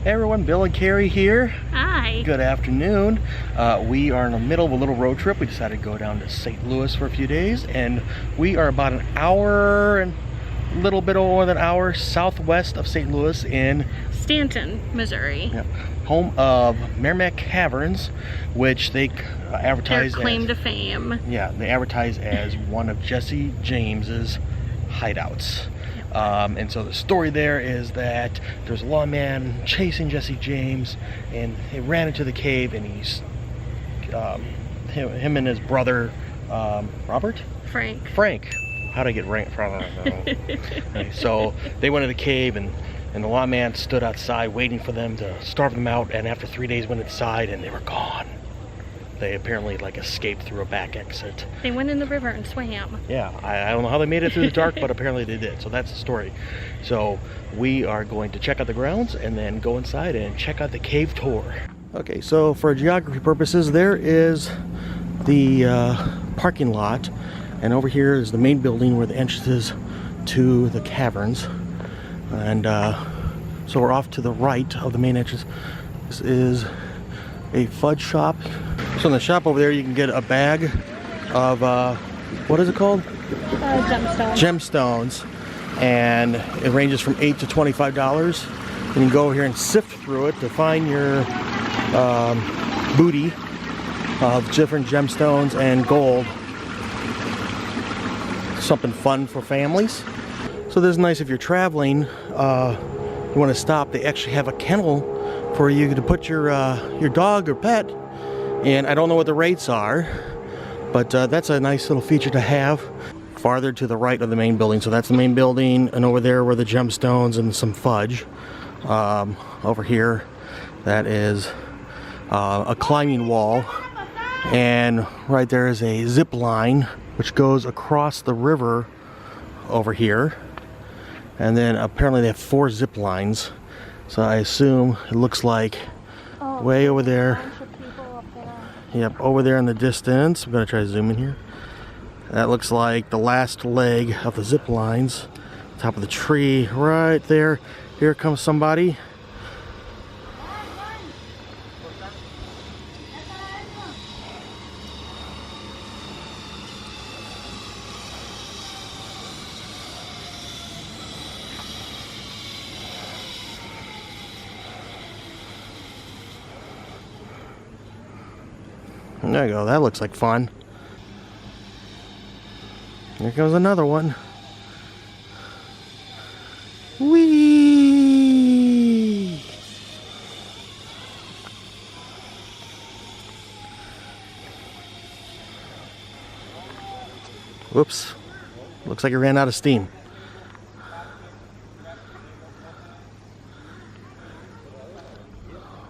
Hey everyone, Bill and Carrie here. Hi. Good afternoon. We are in the middle of a little road trip. We decided to go down to St. Louis for a few days, and we are about an hour and a little bit more than an hour southwest of St. Louis in Stanton, Missouri. Yep, home of Meramec Caverns, which they advertise Their claim to fame. Yeah, they advertise as one of Jesse James's hideouts. And so the story there is that there's a lawman chasing Jesse James, and he ran into the cave, and he's him and his brother Robert? Frank. How did I get right? Okay, so they went to the cave, and the lawman stood outside waiting for them to starve them out, and after 3 days went inside and they were gone. They apparently escaped through a back exit. They went in the river and swam. Yeah, I don't know how they made it through the dark, but apparently they did. So that's the story. So we are going to check out the grounds and then go inside and check out the cave tour. Okay, so for geography purposes, there is the parking lot, and over here is the main building where the entrance is to the caverns. And so we're off to the right of the main entrance. This is a fudge shop. So in the shop over there, you can get a bag of, what is it called? Gemstones. And it ranges from $8 to $25. And you can go over here and sift through it to find your booty of different gemstones and gold. Something fun for families. So this is nice if you're traveling, you want to stop. They actually have a kennel for you to put your dog or pet. And I don't know what the rates are, but that's a nice little feature to have. Farther to the right of the main building, so that's the main building, and over there were the gemstones and some fudge. Over here, that is a climbing wall, and right there is a zip line which goes across the river over here. And then apparently they have 4 zip lines, so I assume it looks like way over there. Yep, over there in the distance. I'm going to try to zoom in here. That looks like the last leg of the zip lines. Top of the tree right there. Here comes somebody. There you go, that looks like fun. Here goes another one. Whee! Whoops. Looks like it ran out of steam.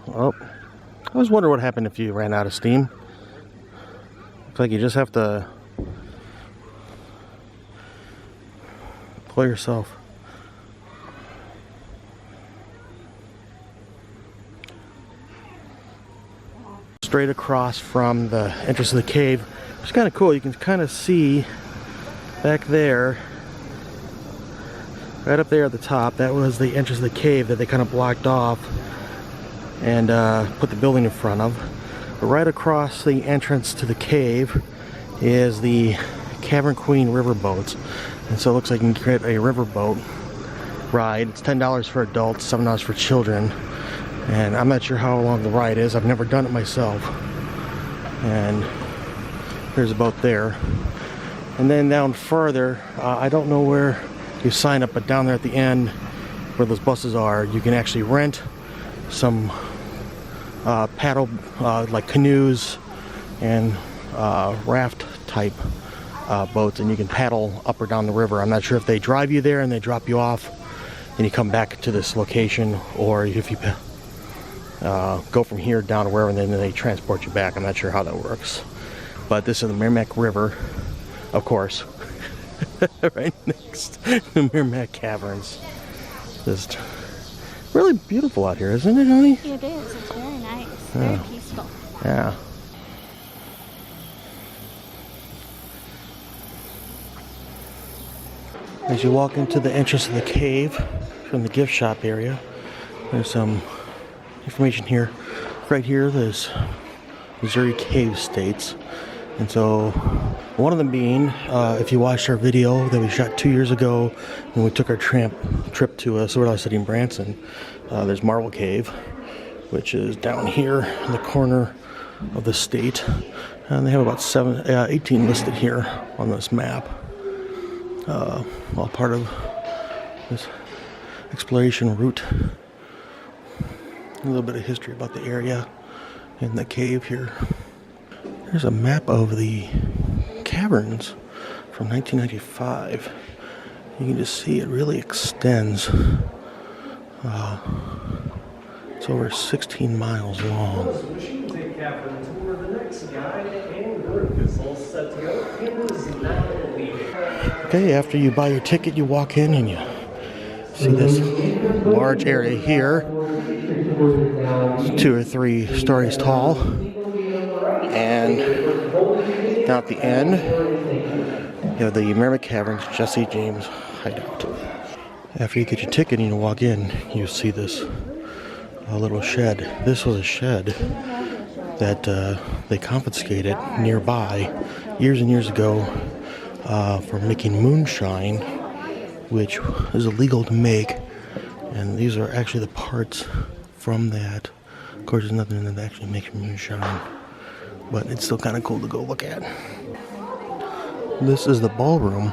Oh, I was wondering what happened if you ran out of steam. Looks like you just have to pull yourself. Straight across from the entrance of the cave. It's kind of cool. You can kind of see back there, right up there at the top, that was the entrance of the cave that they kind of blocked off and put the building in front of. But right across the entrance to the cave is the Cavern Queen river boats. And so it looks like you can get a riverboat ride. It's $10 for adults, $7 for children. And I'm not sure how long the ride is. I've never done it myself. And there's a boat there. And then down further, I don't know where you sign up, but down there at the end where those buses are, you can actually rent some paddle, like canoes and raft type boats, and you can paddle up or down the river. I'm not sure if they drive you there and they drop you off and you come back to this location, or if you go from here down to wherever and then they transport you back. I'm not sure how that works. But this is the Meramec River, of course, right next to Meramec Caverns. Just really beautiful out here, isn't it, honey? It is. It's very nice. Very peaceful. Yeah. As you walk into the entrance of the cave from the gift shop area, there's some information here. Right here, there's Missouri cave states. And so, one of them being, if you watched our video that we shot 2 years ago when we took our trip to Sword Valley City in Branson, there's Marble Cave, which is down here in the corner of the state. And they have about 18 listed here on this map. All part of this exploration route. A little bit of history about the area and the cave here. There's a map of the caverns from 1995. You can just see it really extends. It's over 16 miles long. Okay, after you buy your ticket, you walk in and you see this large area here. It's 2 or 3 stories tall. And down at the end, you have the Meramec Caverns, Jesse James Hideout. After you get your ticket and you walk in, you see this little shed. This was a shed that they confiscated nearby years and years ago for making moonshine, which is illegal to make. And these are actually the parts from that. Of course, there's nothing that actually makes moonshine, but it's still kind of cool to go look at. This is the ballroom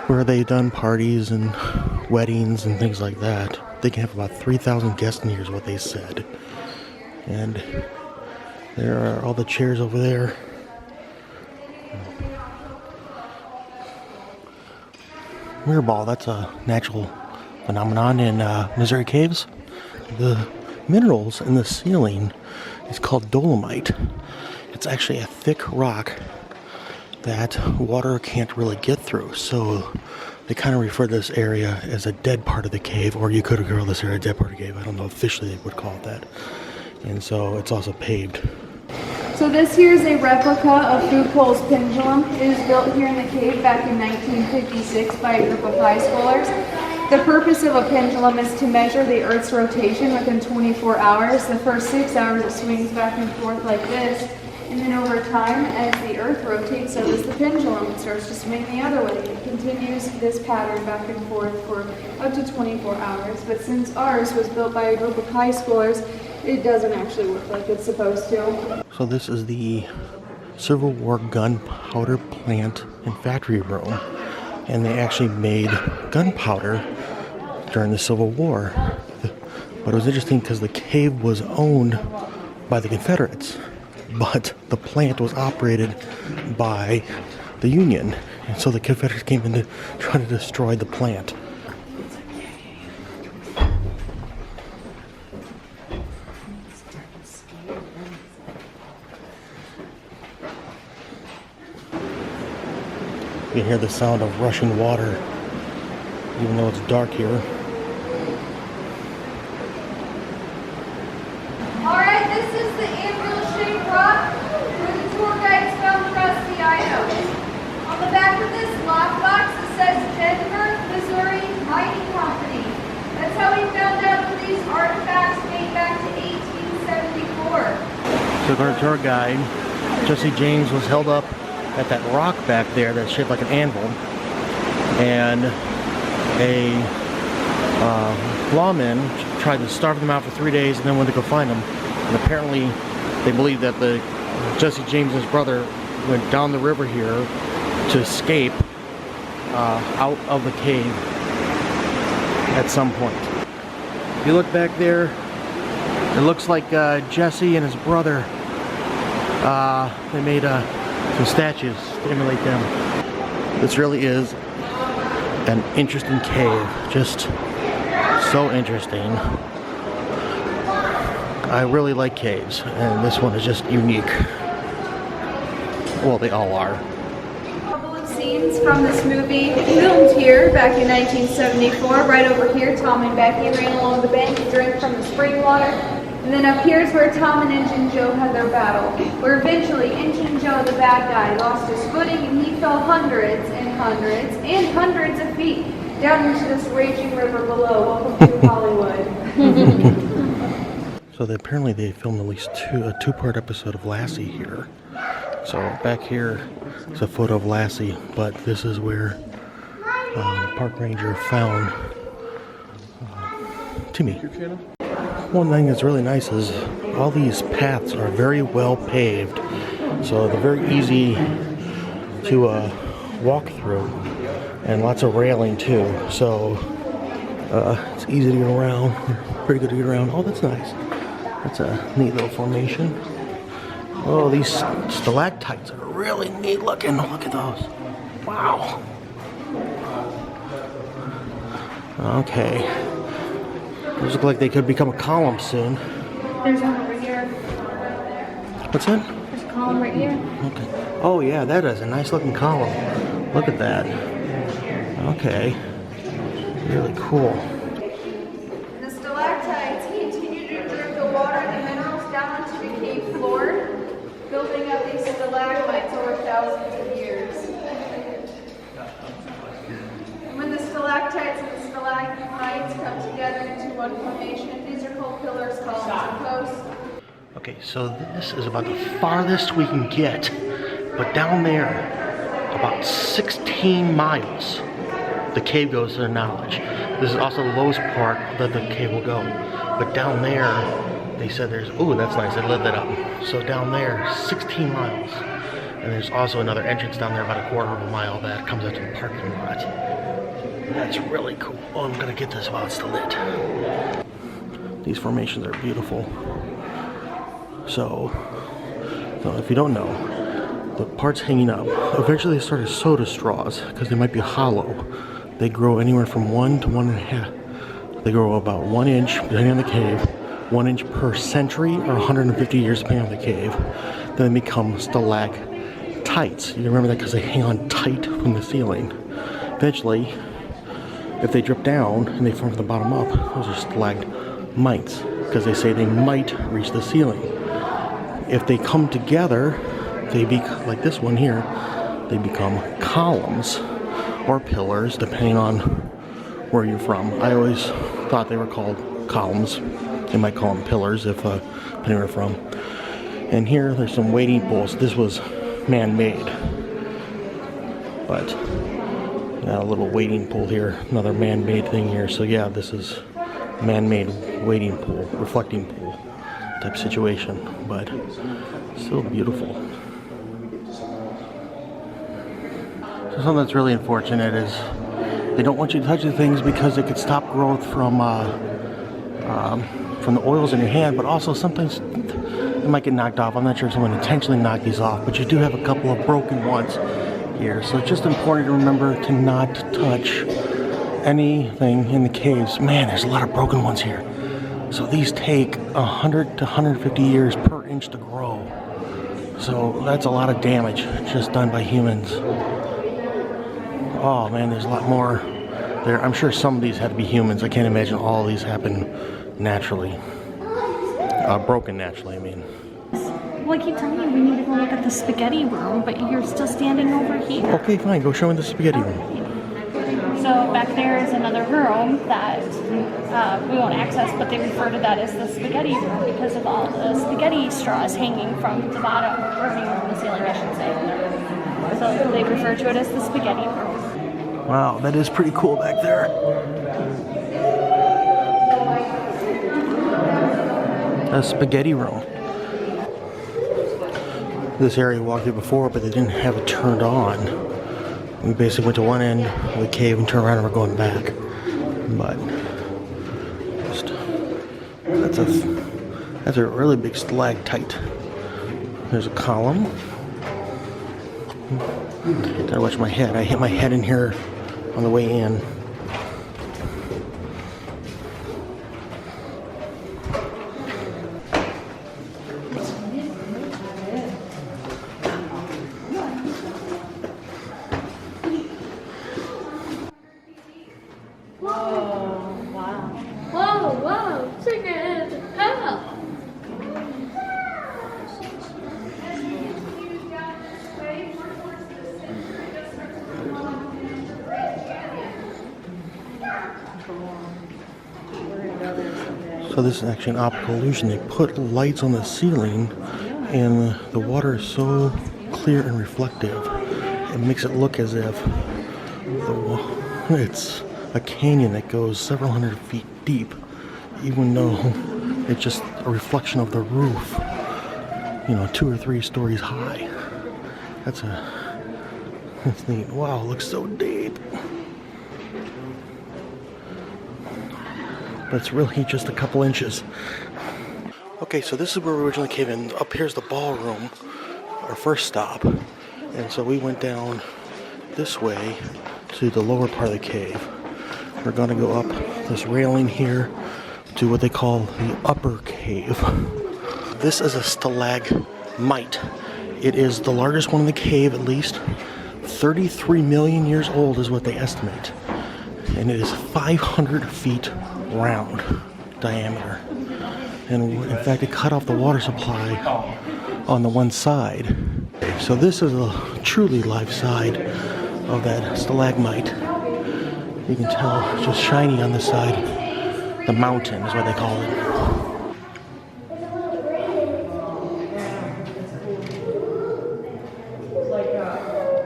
where they've done parties and weddings and things like that. They can have about 3,000 guests in here is what they said. And there are all the chairs over there. Mirror ball, that's a natural phenomenon in Missouri caves. The minerals in the ceiling is called dolomite. It's actually a thick rock that water can't really get through. So they kind of refer to this area as a dead part of the cave, or you could call this area a dead part of the cave. I don't know officially they would call it that. And so it's also paved. So this here is a replica of Foucault's pendulum. It was built here in the cave back in 1956 by a group of high schoolers. The purpose of a pendulum is to measure the Earth's rotation within 24 hours. The first 6 hours it swings back and forth like this. And then over time, as the Earth rotates, so does the pendulum. It starts to swing the other way. It continues this pattern back and forth for up to 24 hours. But since ours was built by a group of high schoolers, it doesn't actually work like it's supposed to. So this is the Civil War gunpowder plant and factory room. And they actually made gunpowder during the Civil War. But it was interesting because the cave was owned by the Confederates, but the plant was operated by the Union. And so the Confederates came in to try to destroy the plant. You can hear the sound of rushing water, even though it's dark here. Alright, this is the anvil-shaped rock where the tour guides found rusty items. On the back of this lockbox it says Denver, Missouri Mining Company. That's how we found out that these artifacts date back to 1874. So our tour guide, Jesse James, was held up at that rock back there that's shaped like an anvil, and a lawman tried to starve them out for 3 days and then went to go find them. And apparently they believe that the Jesse James's brother went down the river here to escape out of the cave at some point. If you look back there, it looks like Jesse and his brother, they made some statues to emulate them. This really is an interesting cave, just so interesting. I really like caves, and this one is just unique. Well, they all are. A couple of scenes from this movie filmed here back in 1974. Right over here, Tom and Becky ran along the bank and drank from the spring water. And then up here is where Tom and Injun Joe had their battle, where eventually Injun Joe, the bad guy, lost his footing and he fell hundreds and hundreds and hundreds of feet down into this raging river below. Welcome to Hollywood. So So apparently they filmed at least a two-part episode of Lassie here. So back here is a photo of Lassie, but this is where the park ranger found Timmy. One thing that's really nice is all these paths are very well paved, so they're very easy to walk through, and lots of railing too. So it's easy to get around, pretty good to get around. Oh, that's nice. That's a neat little formation. Oh, these stalactites are really neat looking. Look at those. Wow. Okay. Those look like they could become a column soon. There's one over here. What's that? There's a column right here. Okay. Oh yeah, that is a nice looking column. Look at that. Okay. Really cool. The stalactites continue to drip the water and the minerals down into the cave floor, building up these stalagmites over thousands of years. And when the stalactites and the stalagmites come together into one formation, these are called pillars, columns, and posts. Okay, so this is about the farthest we can get, but down there, about 16 miles, the cave goes to their knowledge. This is also the lowest part that the cave will go. But down there, they said there's, oh, that's nice, they lit that up. So down there, 16 miles. And there's also another entrance down there about a quarter of a mile that comes out to the parking lot. That's really cool. Oh, I'm gonna get this while it's still lit. These formations are beautiful. So if you don't know, the parts hanging up, eventually they start as soda straws because they might be hollow. They grow anywhere from 1 to 1.5. They grow about 1 inch, depending on the cave, 1 inch per century or 150 years, depending on the cave. Then they become stalactites. You remember that because they hang on tight from the ceiling. Eventually, if they drip down and they form from the bottom up, those are stalagmites because they say they might reach the ceiling. If they come together, they like this one here, they become columns or pillars, depending on where you're from. I always thought they were called columns. They might call them pillars if depending where you're from. And here, there's some wading pools. This was man-made, but got a little wading pool here, another man-made thing here. So yeah, this is man-made wading pool, reflecting pool type situation, but still beautiful. So something that's really unfortunate is they don't want you to touch the things because it could stop growth from the oils in your hand, but also sometimes it might get knocked off. I'm not sure if someone intentionally knocked these off, but you do have a couple of broken ones here. So it's just important to remember to not touch anything in the caves. Man, there's a lot of broken ones here. So these take 100 to 150 years per inch to grow. So that's a lot of damage just done by humans. Oh man, there's a lot more there. I'm sure some of these had to be humans. I can't imagine all of these happen naturally. Broken naturally, I mean. Well, I keep telling you we need to go look at the spaghetti room, but you're still standing over here. Okay, fine. Go show me the spaghetti room. So back there is another room that we won't access, but they refer to that as the spaghetti room because of all the spaghetti straws hanging from the bottom, or hanging from the ceiling, I should say. So they refer to it as the spaghetti room. Wow, that is pretty cool back there. A spaghetti room. This area we walked through before, but they didn't have it turned on. We basically went to one end of the cave and turned around and we're going back. But that's a really big stalactite. There's a column. Gotta watch my head. I hit my head in here on the way in. So this is actually an optical illusion. They put lights on the ceiling and the water is so clear and reflective. It makes it look as if it's a canyon that goes several hundred feet deep, even though it's just a reflection of the roof, you know, 2 or 3 stories high. That's neat. Wow, it looks so deep. But it's really just a couple inches. Okay, so this is where we originally came in. Up here's the ballroom, our first stop. And so we went down this way to the lower part of the cave. We're gonna go up this railing here to what they call the upper cave. This is a stalagmite. It is the largest one in the cave, at least 33 million years old is what they estimate. And it is 500 feet round diameter. And in fact, it cut off the water supply on the one side. So this is a truly live side of that stalagmite. You can tell it's just shiny on the side. The mountain is what they call it.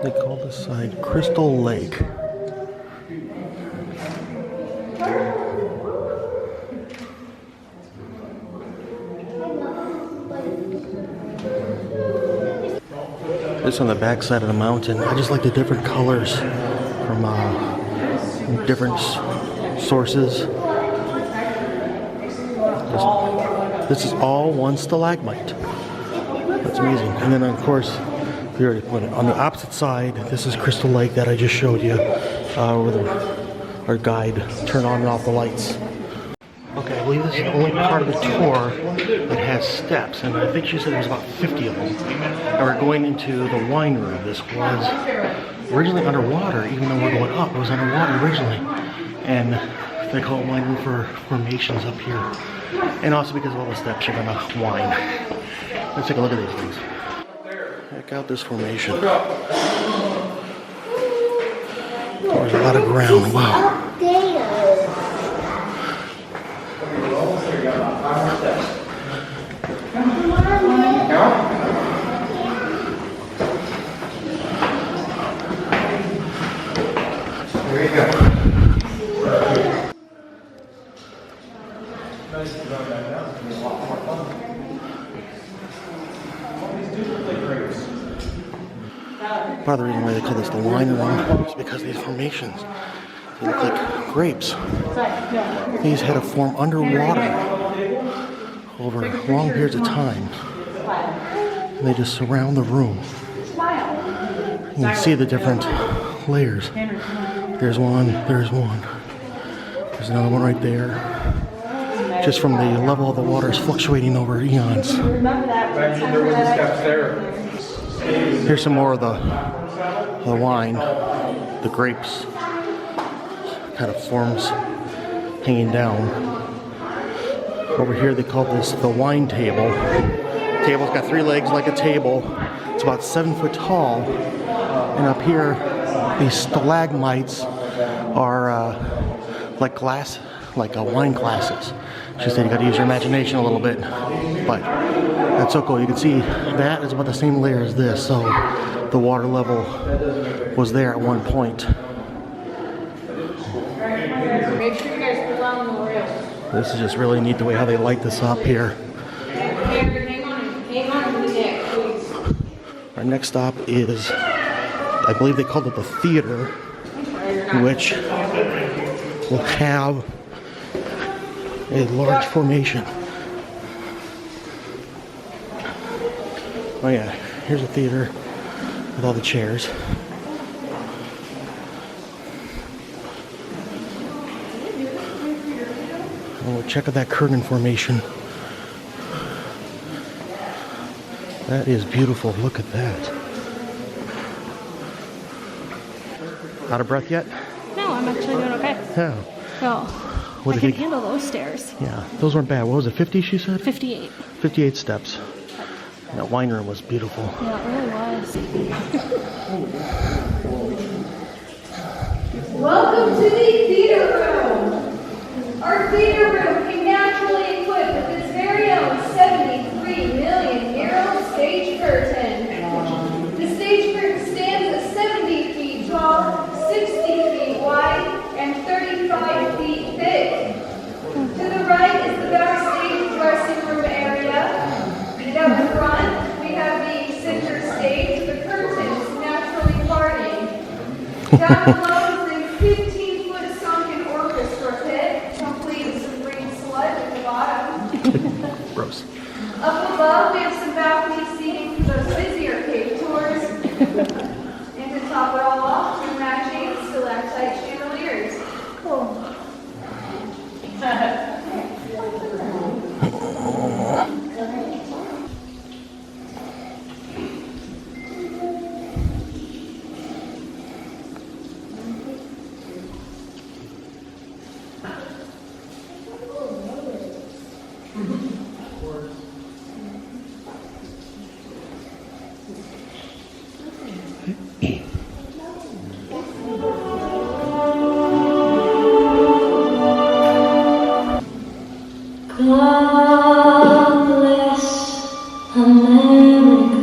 They call this side Crystal Lake. This on the back side of the mountain. I just like the different colors from different sources. This is all one stalagmite. That's amazing. And then of course, we already put it on the opposite side. This is Crystal Lake that I just showed you, where our guide turned on and off the lights. Okay, I believe this is the only part of the tour that has steps, and I think she said there's about 50 of them. And we're going into the winery. This was originally underwater, even though we're going up. It was underwater originally, and they call it winery for formations up here, and also because of all the steps, you're gonna wine. Let's take a look at these things. Check out this formation. There's a lot of ground. Wow. There you go. Part of the reason why they call this the winery is because these formations, they look like grapes. These had to form underwater over long periods of time. And they just surround the room. You can see the different layers. There's one, there's one. There's another one right there. Just from the level of the water is fluctuating over eons. Here's some more of the wine, the grapes, kind of forms hanging down. Over here they call this the wine table. The table's got 3 legs like a table. It's about 7 foot tall. And up here, these stalagmites are like glass, like wine glasses. She said you got to use your imagination a little bit, but that's so cool. You can see that is about the same layer as this, so the water level was there at one point. Make sure you guys pull down the rails. This is just really neat the way how they light this up here. Hang on to the neck, please. Our next stop is, I believe they called it the theater, which will have a large formation. Oh yeah, here's a theater with all the chairs. And we'll check out that curtain formation. That is beautiful. Look at that. Out of breath yet? No, I'm actually doing okay. Yeah. Oh, What I did can handle those stairs. Yeah, those weren't bad. What was it, 50 she said? 58. 58 steps. And that wine room was beautiful. Yeah, it really was. Welcome to the theater room. Our theater room came naturally Down below is a 15-foot sunken orchestra pit, complete with some green sludge at the bottom. Gross. Up above, we have some balcony seating for those busier cave tours. And to top it all off, two matching stalactite chandeliers. Cool. God bless America.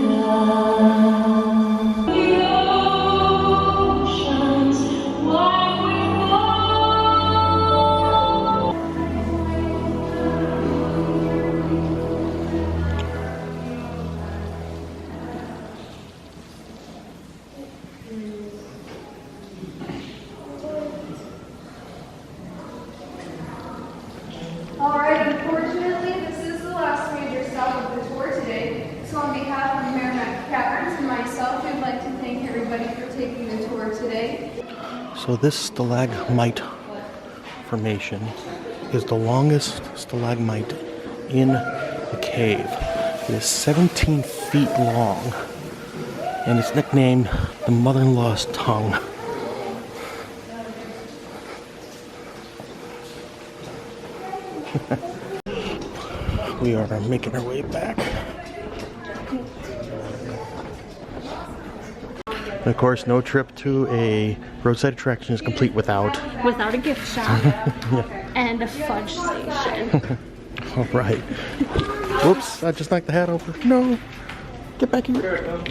The oceans wide with Alright, unfortunately, this is the last major stop of the tour today. So on behalf of Meramec Caverns and myself, we'd like to thank everybody for taking the tour today. So this stalagmite formation is the longest stalagmite in the cave. It is 17 feet long, and it's nicknamed the mother-in-law's tongue. We are making our way back. And of course, no trip to a roadside attraction is complete without Without a gift shop and a fudge station. All right. Whoops, I just knocked the hat over. No. Get back here.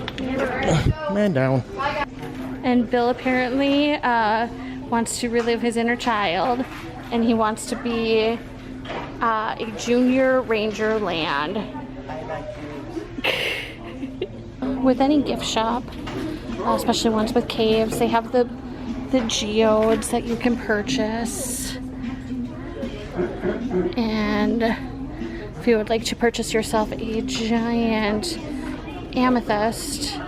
Man down. And Bill apparently wants to relive his inner child, and he wants to be a junior ranger land. With any gift shop, especially ones with caves, they have the geodes that you can purchase. And if you would like to purchase yourself a giant amethyst,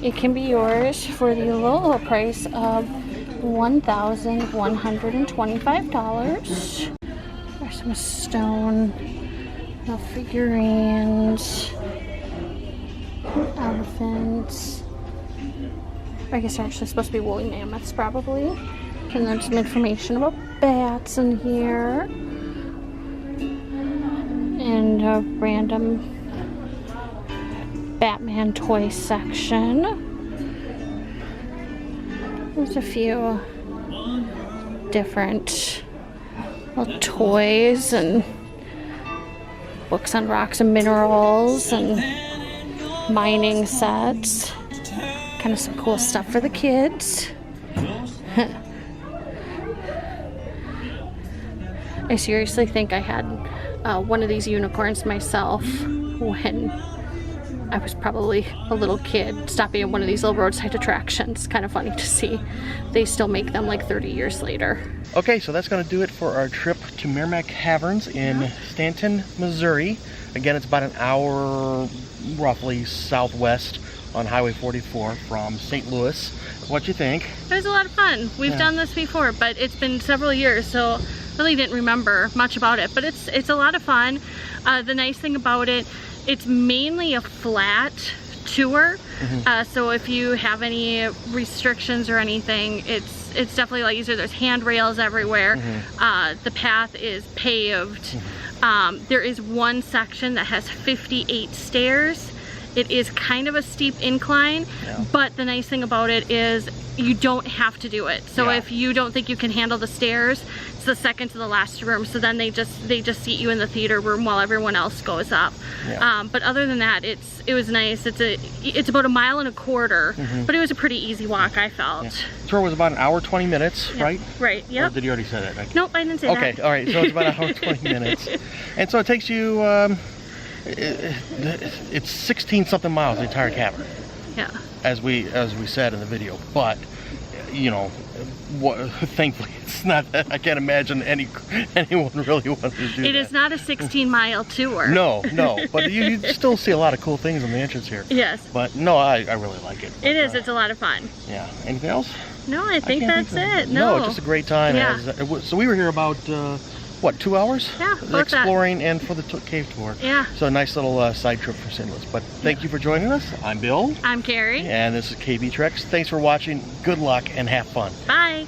it can be yours for the low price of $1,125. There's some stone figurines, elephants. I guess they're actually supposed to be woolly mammoths, probably. And there's some information about bats in here. And a random Batman toy section. There's a few different little toys and books on rocks and minerals and mining sets. Kind of some cool stuff for the kids. I seriously think I had one of these unicorns myself when I was probably a little kid, stopping at one of these little roadside attractions. Kind of funny to see. They still make them like 30 years later. Okay, so that's going to do it for our trip to Meramec Caverns in Stanton, Missouri. Again, it's about an hour roughly southwest on Highway 44 from St. Louis. What'd you think? It was a lot of fun. We've done this before, but it's been several years, so really didn't remember much about it. But it's a lot of fun. The nice thing about it, it's mainly a flat tour. So if you have any restrictions or anything, it's definitely a lot easier. There's handrails everywhere. The path is paved. There is one section that has 58 stairs. It is kind of a steep incline, but the nice thing about it is you don't have to do it. So if you don't think you can handle the stairs, it's the second to the last room. So then they just seat you in the theater room while everyone else goes up. But other than that, it was nice. It's about 1.25 miles, but it was a pretty easy walk, I felt. The tour was about an hour 20 minutes, right? Right. Yep. Or did you already say that? Nope, I didn't say that. Okay, all right. So it's about an hour 20 minutes, and so it takes you. It's 16 something miles, the entire cavern. Yeah. As we said in the video, but you know, thankfully it's not that. I can't imagine anyone really wanted to do that. It is not a 16-mile tour. No, but you still see a lot of cool things on the entrance here. Yes. But no, I really like it. It is. It's a lot of fun. Yeah. Anything else? No, I think can't that's think of- it. No. just a great time. Yeah. So we were here about, what, 2 hours? Yeah, about that. Exploring and for the cave tour. Yeah. So a nice little side trip for St. Louis. But thank you for joining us. I'm Bill. I'm Carrie. And this is KB Treks. Thanks for watching. Good luck and have fun. Bye.